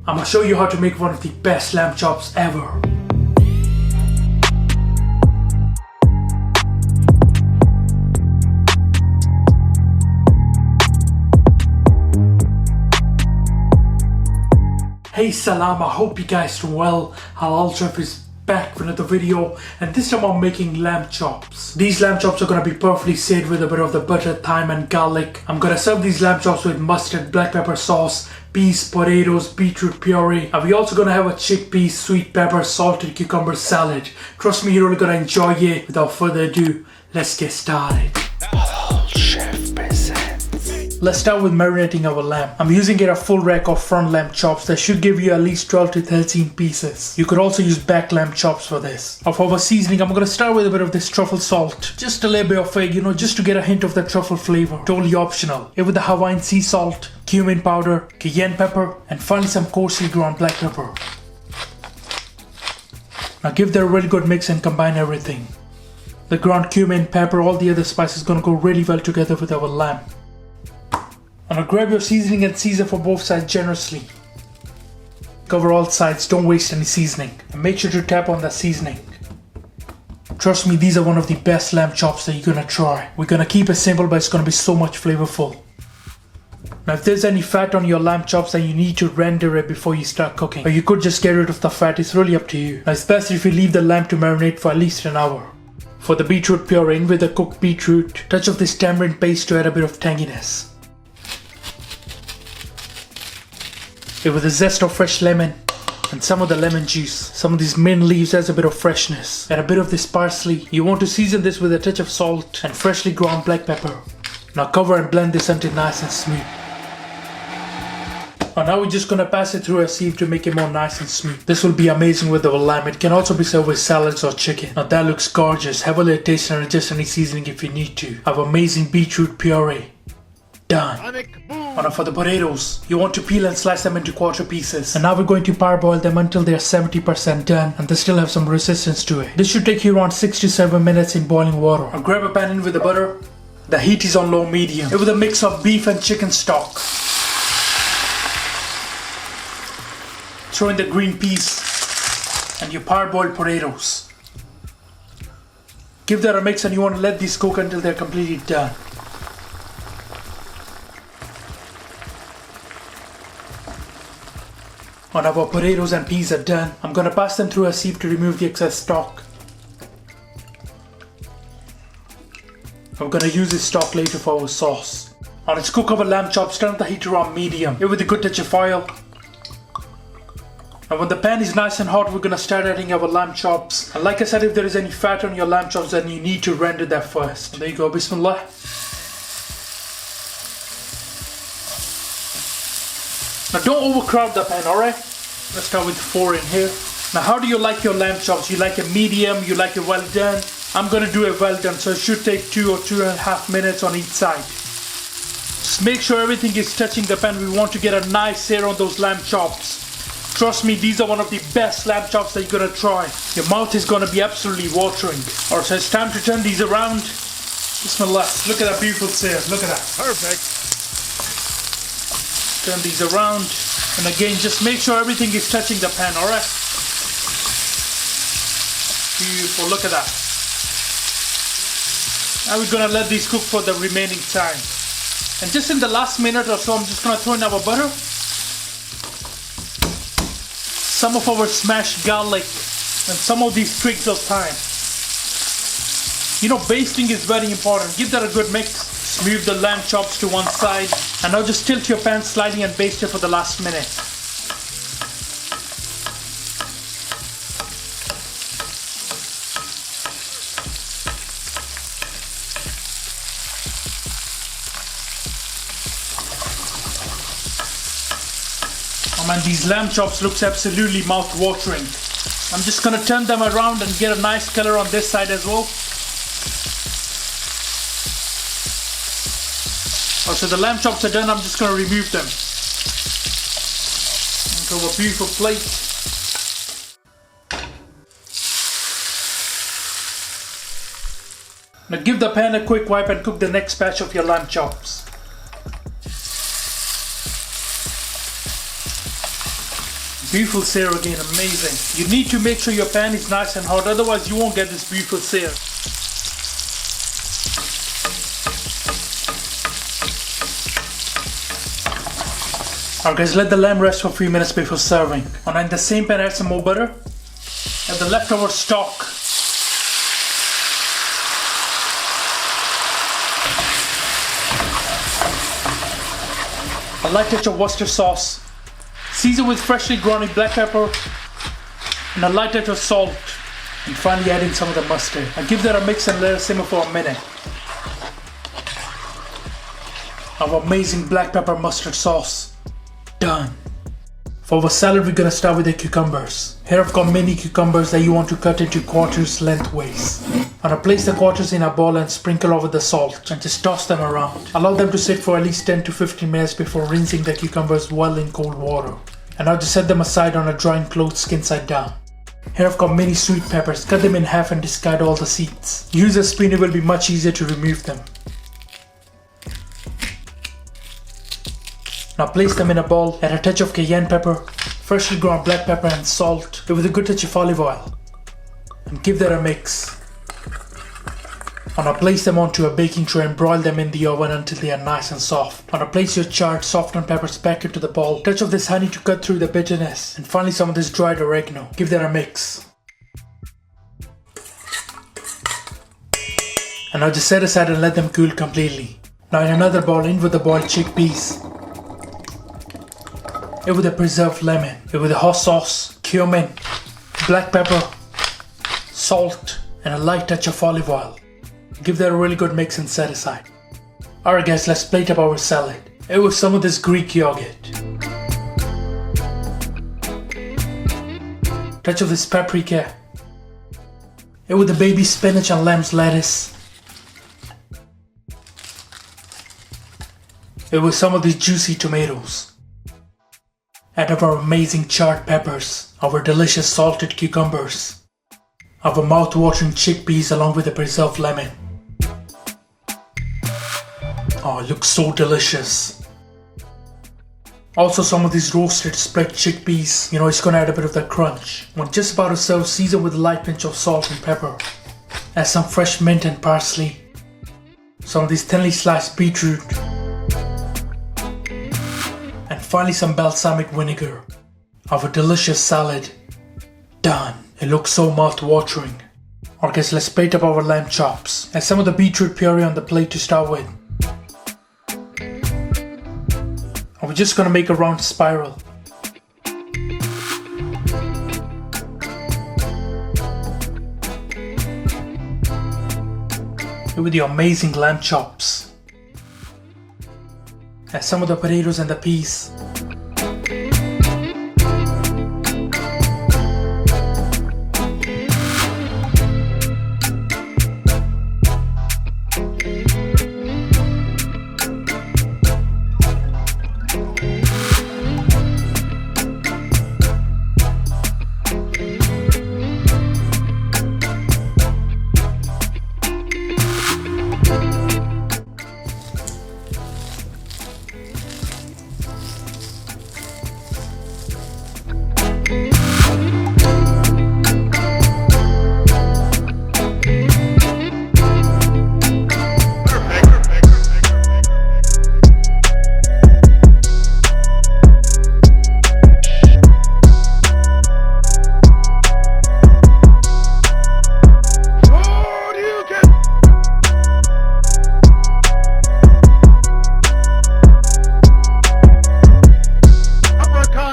I'm gonna show you how to make one of the best lamb chops ever. Hey Salam, I hope you guys doing well. Halal Chef is back with another video, and this time I'm making lamb chops. These lamb chops are gonna be perfectly seared with a bit of the butter, thyme and garlic. I'm gonna serve these lamb chops with mustard, black pepper sauce, peas, potatoes, beetroot puree, and we're also gonna have a chickpea, sweet pepper, salted cucumber salad. Trust me, you're really gonna enjoy it. Without further ado, let's get started. Halal Chef presents. Let's start with marinating our lamb. I'm using a full rack of front lamb chops that should give you at least 12 to 13 pieces. You could also use back lamb chops for this. For our seasoning, I'm gonna start with a bit of this truffle salt. Just a little bit of it, just to get a hint of the truffle flavor. Totally optional. Here with the Hawaiian sea salt, cumin powder, cayenne pepper, and finally some coarsely ground black pepper. Now give that a really good mix and combine everything. The ground cumin, pepper, all the other spices gonna go really well together with our lamb. Now grab your seasoning and season for both sides generously. Cover all sides, don't waste any seasoning. And make sure to tap on that seasoning. Trust me, these are one of the best lamb chops that you're gonna try. We're gonna keep it simple, but it's gonna be so much flavorful. Now if there's any fat on your lamb chops, then you need to render it before you start cooking. Or you could just get rid of the fat, it's really up to you. Now it's best if you leave the lamb to marinate for at least an hour. For the beetroot puree, in with the cooked beetroot, touch of this tamarind paste to add a bit of tanginess. With the zest of fresh lemon and some of the lemon juice. Some of these mint leaves adds a bit of freshness. And a bit of this parsley. You want to season this with a touch of salt and freshly ground black pepper. Now cover and blend this until nice and smooth. Now we're just gonna pass it through a sieve to make it more nice and smooth. This will be amazing with our lamb. It can also be served with salads or chicken. Now that looks gorgeous. Have a little taste and adjust any seasoning if you need to. Have amazing beetroot puree. Done. Now for the potatoes, you want to peel and slice them into quarter pieces. And now we're going to parboil them until they're 70% done and they still have some resistance to it. This should take you around 6 to 7 minutes in boiling water. Now grab a pan in with the butter. The heat is on low medium. With a mix of beef and chicken stock. Throw in the green peas and your parboiled potatoes. Give that a mix and you want to let these cook until they're completely done. When our potatoes and peas are done, I'm gonna pass them through a sieve to remove the excess stock. I'm gonna use this stock later for our sauce. Now let's cook our lamb chops, turn the heat around medium. Here with a good touch of oil. Now when the pan is nice and hot, we're gonna start adding our lamb chops. And like I said, if there is any fat on your lamb chops, then you need to render that first. There you go, bismillah. Now don't overcrowd the pan, alright? Let's start with 4 in here. Now how do you like your lamb chops? You like it medium? You like it well done? I'm gonna do it well done, so it should take 2 or 2.5 minutes on each side. Just make sure everything is touching the pan. We want to get a nice sear on those lamb chops. Trust me, these are one of the best lamb chops that you're gonna try. Your mouth is gonna be absolutely watering. Alright, so it's time to turn these around. Bismillah. Look at that beautiful sear. Look at that. Perfect. Turn these around, and again just make sure everything is touching the pan, alright? Beautiful, look at that. Now we're gonna let these cook for the remaining time. And just in the last minute or so, I'm just gonna throw in our butter, some of our smashed garlic, and some of these twigs of thyme. Basting is very important. Give that a good mix. Move the lamb chops to one side, and now just tilt your pan slightly and baste it for the last minute. Oh man, these lamb chops looks absolutely mouth-watering. I'm just gonna turn them around and get a nice color on this side as well. So the lamb chops are done, I'm just going to remove them. Into a beautiful plate. Now give the pan a quick wipe and cook the next batch of your lamb chops. Beautiful sear again, amazing. You need to make sure your pan is nice and hot, otherwise you won't get this beautiful sear. Alright guys, let the lamb rest for a few minutes before serving. And in the same pan add some more butter. Add the leftover stock. A light touch of Worcester sauce. Season with freshly ground black pepper and a light touch of salt. And finally add in some of the mustard. And give that a mix and let it simmer for a minute. Our amazing black pepper mustard sauce. Done. For our salad, we're gonna start with the cucumbers. Here I've got mini cucumbers that you want to cut into quarters lengthways. And I place the quarters in a bowl and sprinkle over the salt and just toss them around. Allow them to sit for at least 10 to 15 minutes before rinsing the cucumbers well in cold water. And now just set them aside on a drying cloth skin side down. Here I've got mini sweet peppers. Cut them in half and discard all the seeds. Use a spoon, it will be much easier to remove them. Now place them in a bowl, add a touch of cayenne pepper, freshly ground black pepper and salt, with a good touch of olive oil. And give that a mix. And now place them onto a baking tray and broil them in the oven until they are nice and soft. And now place your charred softened peppers back into the bowl, touch of this honey to cut through the bitterness, and finally some of this dried oregano. Give that a mix. And now just set aside and let them cool completely. Now in another bowl, in with the boiled chickpeas. In with the preserved lemon, in with the hot sauce, cumin, black pepper, salt, and a light touch of olive oil. Give that a really good mix and set aside. Alright guys, let's plate up our salad. It was some of this Greek yogurt. Touch of this paprika. It with the baby spinach and lamb's lettuce. It was some of these juicy tomatoes. Add our amazing charred peppers, our delicious salted cucumbers, our mouth-watering chickpeas along with the preserved lemon. Oh, it looks so delicious. Also some of these roasted split chickpeas, it's gonna add a bit of that crunch. When just about to serve, season with a light pinch of salt and pepper. Add some fresh mint and parsley. Some of these thinly sliced beetroot. Finally some balsamic vinegar. Our delicious salad. Done. It looks so mouth-watering. Alright guys, let's plate up our lamb chops. Add some of the beetroot puree on the plate to start with. And we're just gonna make a round spiral. Here with the amazing lamb chops. Add some of the potatoes and the peas.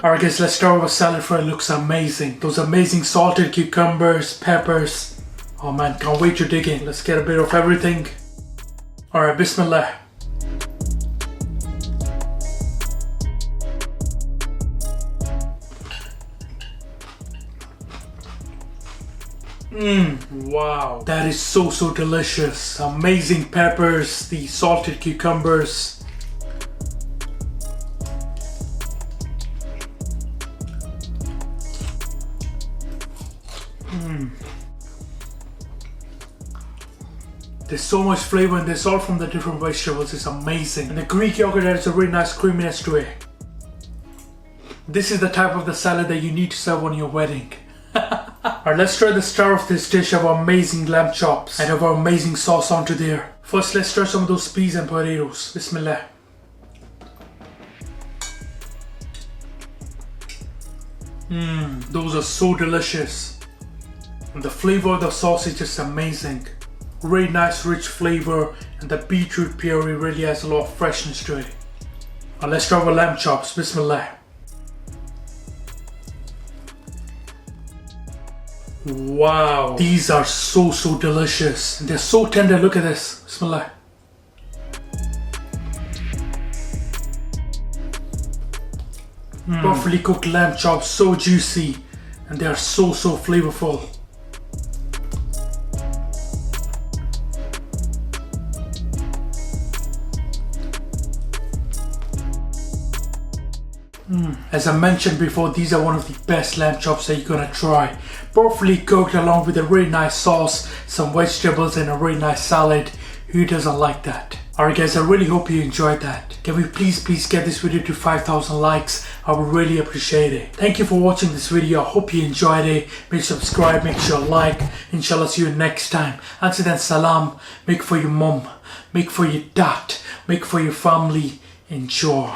Alright guys, let's start with salad for it looks amazing. Those amazing salted cucumbers, peppers. Oh man, can't wait to dig in. Let's get a bit of everything. Alright, bismillah. Wow. That is so delicious. Amazing peppers, the salted cucumbers. There's so much flavor and this all from the different vegetables. It's amazing. And the Greek yogurt adds a really nice creaminess to it. This is the type of the salad that you need to serve on your wedding. Alright, let's try the star of this dish of our amazing lamb chops and of our amazing sauce onto there. First, let's try some of those peas and potatoes. Bismillah. Those are so delicious. And the flavor of the sauce is just amazing. Really nice rich flavor, and the beetroot puree really has a lot of freshness to it. Now let's try our lamb chops. Bismillah. Wow, these are so delicious. And they're so tender. Look at this. Bismillah. Perfectly cooked lamb chops, so juicy, and they are so flavorful. As I mentioned before, these are one of the best lamb chops that you're gonna try. Perfectly cooked along with a really nice sauce, some vegetables and a really nice salad. Who doesn't like that? Alright guys, I really hope you enjoyed that. Can we please get this video to 5,000 likes? I would really appreciate it. Thank you for watching this video. I hope you enjoyed it. Make sure to subscribe, make sure to like. Inshallah, see you next time. Until then, salam. Make for your mom, make for your dad, make for your family. Enjoy.